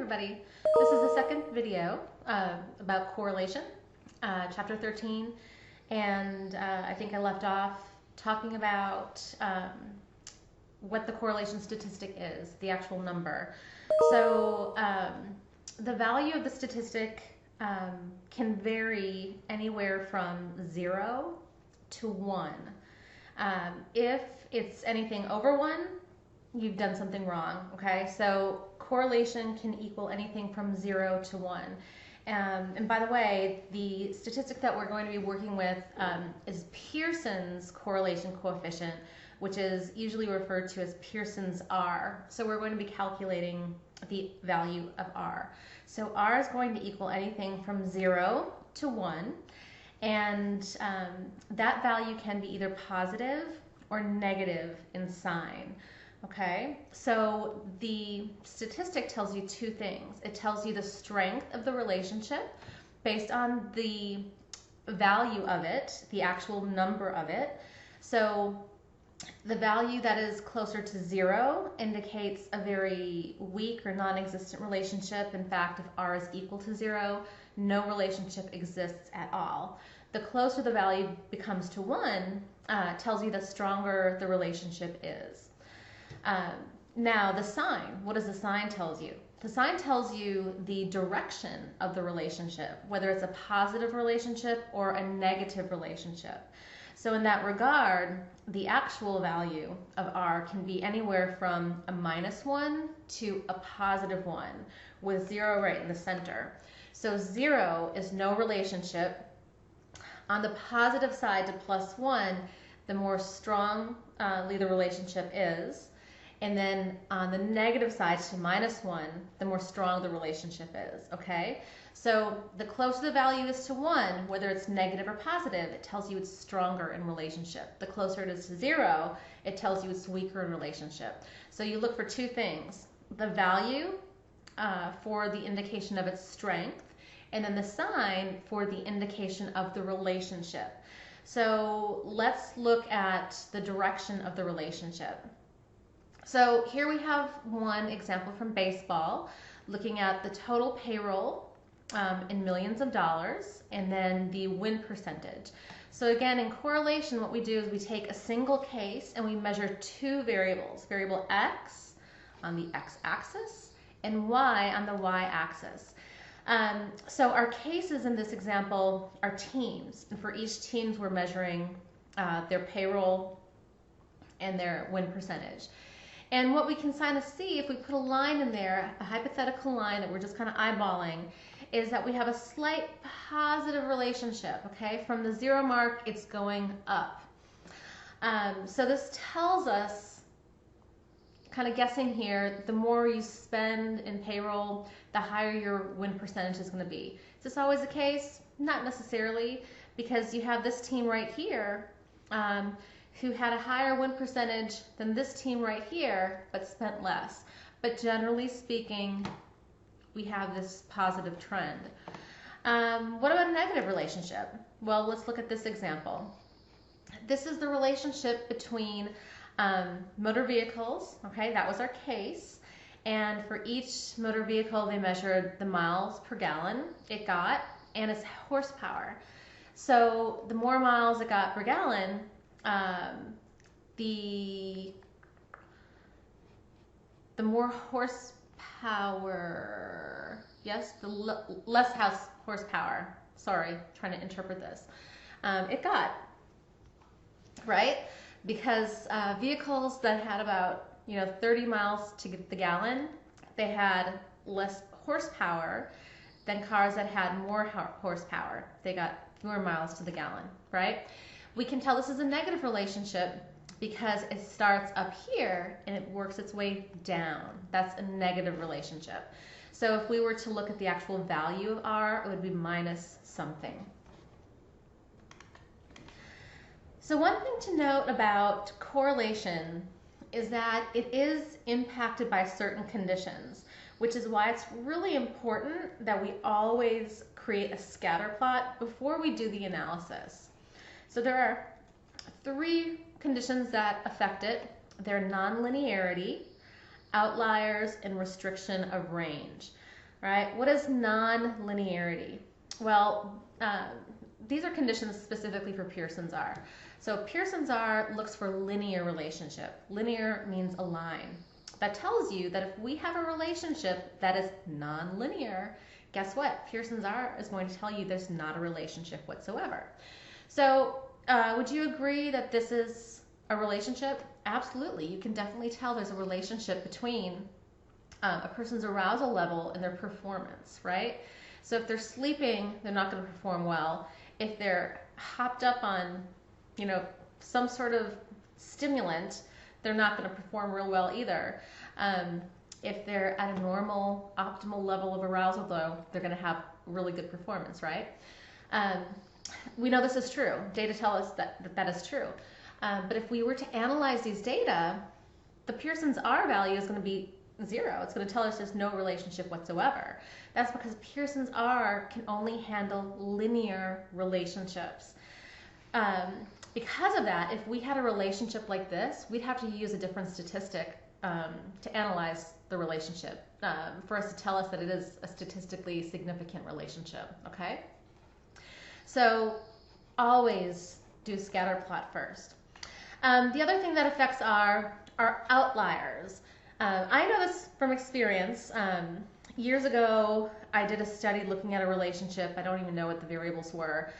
everybody. This is the second video about correlation, chapter 13, and I think I left off talking about what the correlation statistic is, the actual number. So the value of the statistic can vary anywhere from 0 to 1. If it's anything over 1, you've done something wrong, okay? So correlation can equal anything from 0 to 1. And by the way, the statistic that we're going to be working with is Pearson's correlation coefficient, which is usually referred to as Pearson's R. So we're going to be calculating the value of R. So R is going to equal anything from 0 to 1, and that value can be either positive or negative in sign. Okay, so the statistic tells you two things. It tells you the strength of the relationship based on the value of it, the actual number of it. So the value that is closer to 0 indicates a very weak or non-existent relationship. In fact, if R is equal to 0, no relationship exists at all. The closer the value becomes to 1 tells you the stronger the relationship is. Now the sign, what does the sign tell you? The sign tells you the direction of the relationship, whether it's a positive relationship or a negative relationship. So in that regard, the actual value of R can be anywhere from a -1 to a +1, with 0 right in the center. So 0 is no relationship. On the positive side to +1, the more strongly the relationship is. And then on the negative side to -1, the more strong the relationship is, okay? So the closer the value is to 1, whether it's negative or positive, it tells you it's stronger in relationship. The closer it is to 0, it tells you it's weaker in relationship. So you look for two things: the value for the indication of its strength, and then the sign for the indication of the relationship. So let's look at the direction of the relationship. So here we have one example from baseball, looking at the total payroll in millions of dollars, and then the win percentage. So again, in correlation, what we do is we take a single case and we measure two variables, variable X on the X-axis and Y on the Y-axis. So our cases in this example are teams, and for each teams we're measuring their payroll and their win percentage. And what we can kind of see, if we put a line in there, a hypothetical line that we're just kind of eyeballing, is that we have a slight positive relationship, okay? From the 0 mark, it's going up. So this tells us, kind of guessing here, the more you spend in payroll, the higher your win percentage is going to be. Is this always the case? Not necessarily, because you have this team right here who had a higher win percentage than this team right here, but spent less. But generally speaking, we have this positive trend. What about a negative relationship? Well, let's look at this example. This is the relationship between motor vehicles, okay, that was our case. And for each motor vehicle, they measured the miles per gallon it got and its horsepower. So the more miles it got per gallon, the more horsepower, yes, the less horsepower, sorry, trying to interpret this, it got, right? Because vehicles that had about 30 miles to get the gallon, they had less horsepower than cars that had more horsepower. They got fewer miles to the gallon, right? We can tell this is a negative relationship because it starts up here and it works its way down. That's a negative relationship. So if we were to look at the actual value of R, it would be minus something. So one thing to note about correlation is that it is impacted by certain conditions, which is why it's really important that we always create a scatter plot before we do the analysis. So there are 3 conditions that affect it. They're nonlinearity, outliers, and restriction of range. right? What is non-linearity? Well, these are conditions specifically for Pearson's R. So Pearson's R looks for linear relationship. Linear means a line. That tells you that if we have a relationship that is non-linear, guess what? Pearson's R is going to tell you there's not a relationship whatsoever. So would you agree that this is a relationship? Absolutely. You can definitely tell there's a relationship between a person's arousal level and their performance, right? So if they're sleeping, they're not going to perform well. If they're hopped up on, some sort of stimulant, they're not going to perform real well either. If they're at a normal, optimal level of arousal, though, they're going to have really good performance, right? We know this is true. Data tell us that is true. But if we were to analyze these data, the Pearson's R value is going to be 0. It's going to tell us there's no relationship whatsoever. That's because Pearson's R can only handle linear relationships. Because of that, if we had a relationship like this, we'd have to use a different statistic to analyze the relationship for us to tell us that it is a statistically significant relationship, okay? So always do scatter plot first. The other thing that affects R are outliers. I know this from experience. Years ago, I did a study looking at a relationship. I don't even know what the variables were,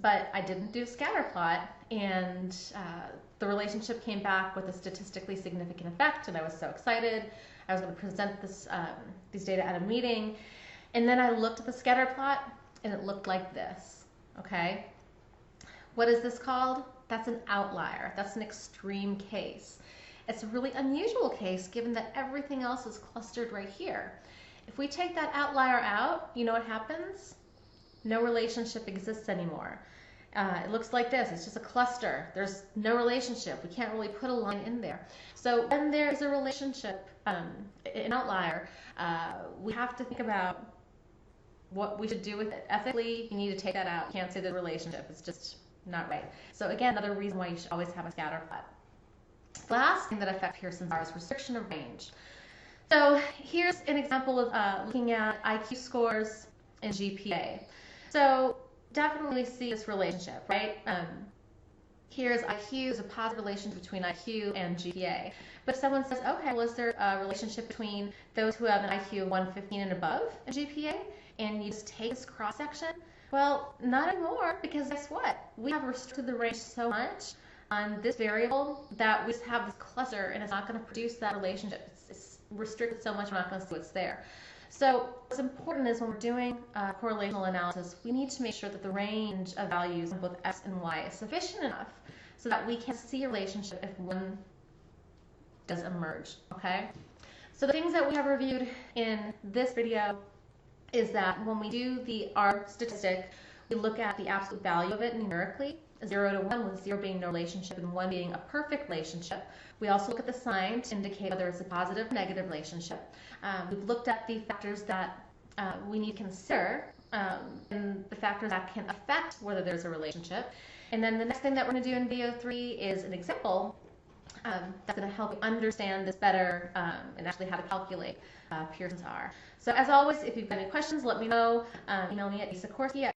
but I didn't do scatter plot, and the relationship came back with a statistically significant effect, and I was so excited. I was going to present these data at a meeting, and then I looked at the scatter plot, and it looked like this, okay? What is this called? That's an outlier. That's an extreme case. It's a really unusual case given that everything else is clustered right here. If we take that outlier out, you know what happens? No relationship exists anymore. It looks like this. It's just a cluster. There's no relationship. We can't really put a line in there. So when there's a relationship, an outlier, we have to think about what we should do with it. Ethically, you need to take that out. You can't say the relationship. It's just not right. So again, another reason why you should always have a scatter plot. The last thing that affects Pearson's R is restriction of range. So here's an example of looking at IQ scores and GPA. So definitely see this relationship, right? Here's IQ, there's a positive relationship between IQ and GPA. But if someone says, okay, well, is there a relationship between those who have an IQ of 115 and above and GPA, and you just take this cross-section? Well, not anymore, because guess what? We have restricted the range so much on this variable that we just have this cluster, and it's not going to produce that relationship. It's restricted so much we're not going to see what's there. So what's important is when we're doing correlational analysis, we need to make sure that the range of values in both X and Y is sufficient enough so that we can see a relationship if one does emerge, okay? So the things that we have reviewed in this video is that when we do the R statistic, we look at the absolute value of it numerically, 0 to 1, with 0 being no relationship and 1 being a perfect relationship. We also look at the sign to indicate whether it's a positive or negative relationship. We've looked at the factors that we need to consider and the factors that can affect whether there's a relationship. And then the next thing that we're going to do in video 3 is an example that's going to help you understand this better and actually how to calculate Pearson's R. So as always, if you've got any questions, let me know. Email me at isakorski